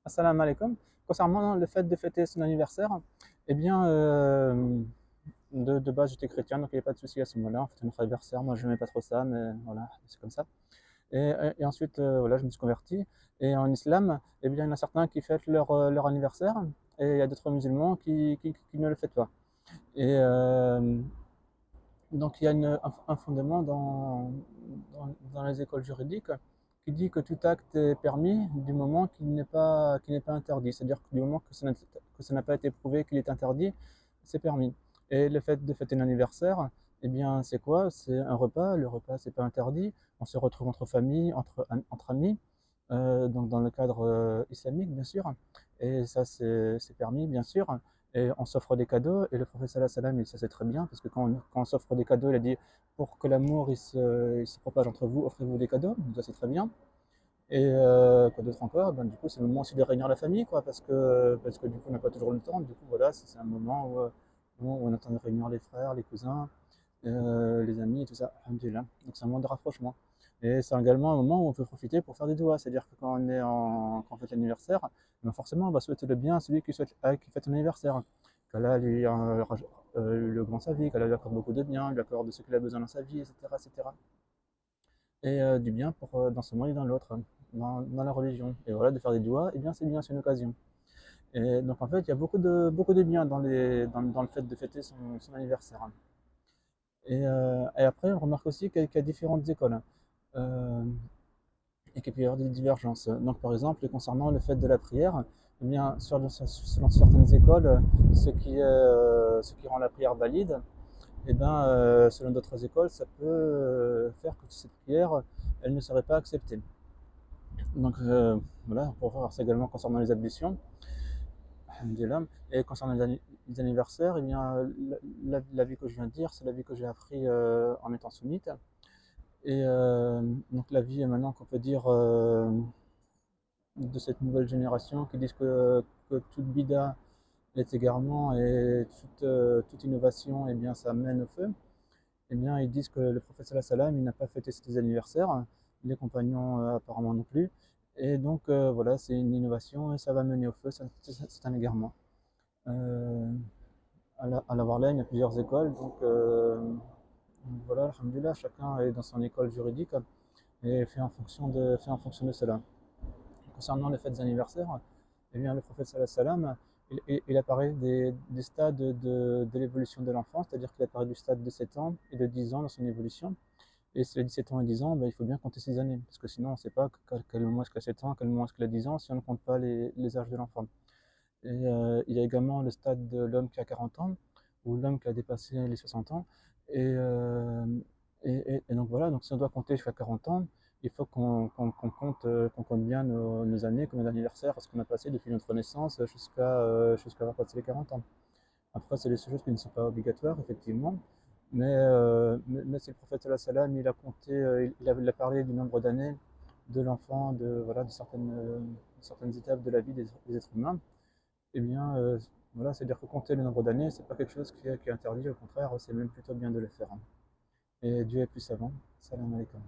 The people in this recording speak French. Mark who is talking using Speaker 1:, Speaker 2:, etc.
Speaker 1: Assalamu alaikum. Concernant le fait de fêter son anniversaire, eh bien, de base, j'étais chrétien, donc il n'y avait pas de souci à ce moment-là. On fêtait notre anniversaire. Moi, je n'aimais pas trop ça, mais voilà, c'est comme ça. Et ensuite, voilà, je me suis converti. Et en islam, eh bien, il y en a certains qui fêtent leur anniversaire, et il y a d'autres musulmans qui ne le fêtent pas. Et donc, il y a un fondement dans les écoles juridiques qui dit que tout acte est permis du moment qu'il n'est pas interdit. C'est-à-dire que du moment que ça n'a pas été prouvé qu'il est interdit, c'est permis. Et le fait de fêter un anniversaire, eh bien, c'est quoi? C'est un repas. Le repas, c'est pas interdit. On se retrouve entre familles, entre amis, donc dans le cadre islamique, bien sûr. Et ça, c'est permis, bien sûr. Et on s'offre des cadeaux, et le prophète sallallahu alayhi wa sallam, ça c'est très bien, parce que quand on s'offre des cadeaux, il a dit, pour que l'amour il se propage entre vous, offrez-vous des cadeaux, donc ça c'est très bien. Et quoi d'autre encore? Ben, du coup, c'est le moment aussi de réunir la famille, quoi, parce que du coup, on n'a pas toujours le temps. Du coup, voilà, c'est un moment où on attend de réunir les frères, les cousins, les amis et tout ça. Alhamdulillah. Donc, c'est un moment de rapprochement. Et c'est également un moment où on peut profiter pour faire des doigts. C'est-à-dire que quand on fête l'anniversaire, ben forcément, on va souhaiter le bien à celui qui fête l'anniversaire. Qu'Allah lui le grand sa vie, qu'Allah lui accorde beaucoup de bien, lui accorde ce qu'il a besoin dans sa vie, etc., etc. Et du bien dans ce monde et dans l'autre, dans la religion. Et voilà, de faire des doigts, eh bien c'est bien, c'est une occasion. Et donc en fait, il y a beaucoup de bien dans le fait de fêter son anniversaire. Et après, on remarque aussi qu'il y a différentes écoles, euh, et qu'il peut y avoir des divergences. Donc par exemple, concernant le fait de la prière, eh bien, selon certaines écoles, ce qui rend la prière valide, eh ben, selon d'autres écoles, ça peut faire que cette prière, elle ne serait pas acceptée. Donc voilà, pour voir, c'est également concernant les ablutions, alhamdoulilah. Et concernant les anniversaires, eh bien, la vie que je viens de dire, c'est la vie que j'ai appris en étant sunnite. Et donc la vie maintenant qu'on peut dire de cette nouvelle génération qui disent que toute bida est égarement, et toute innovation, eh bien, ça mène au feu. Eh bien, ils disent que le prophète sallallahu alayhi wa sallam, il n'a pas fêté ses anniversaires, les compagnons apparemment non plus. Et donc voilà, c'est une innovation et ça va mener au feu, c'est un égarement. Euh, à la Warlane, il y a plusieurs écoles, donc voilà, alhamdoulilah, chacun est dans son école juridique et fait en fonction de cela. Concernant les fêtes anniversaires, eh bien, le prophète sallallahu alayhi wa sallam, il apparaît des stades de l'évolution de l'enfant, c'est-à-dire qu'il apparaît du stade de 7 ans et de 10 ans dans son évolution. Et si elle a 17 ans et 10 ans, ben, il faut bien compter ses années, parce que sinon on ne sait pas quel moment est-ce qu'il a 7 ans, à quel moment est-ce qu'il a 10 ans, si on ne compte pas les âges de l'enfant. Et il y a également le stade de l'homme qui a 40 ans, ou l'homme qui a dépassé les 60 ans. Et, euh, et donc voilà, donc si on doit compter jusqu'à 40 ans, il faut qu'on compte bien nos années, comme anniversaire, ce qu'on a passé depuis notre naissance jusqu'à avoir passé les 40 ans. Après, c'est des choses qui ne sont pas obligatoires, effectivement, mais c'est le prophète sallallahu alayhi wa sallam, il a compté, il a parlé du nombre d'années de l'enfant, voilà, de certaines étapes de la vie des êtres humains. Eh bien, voilà, c'est-à-dire que compter le nombre d'années, c'est pas quelque chose qui est interdit, au contraire, c'est même plutôt bien de le faire. Et Dieu est plus savant. Salam alaikum.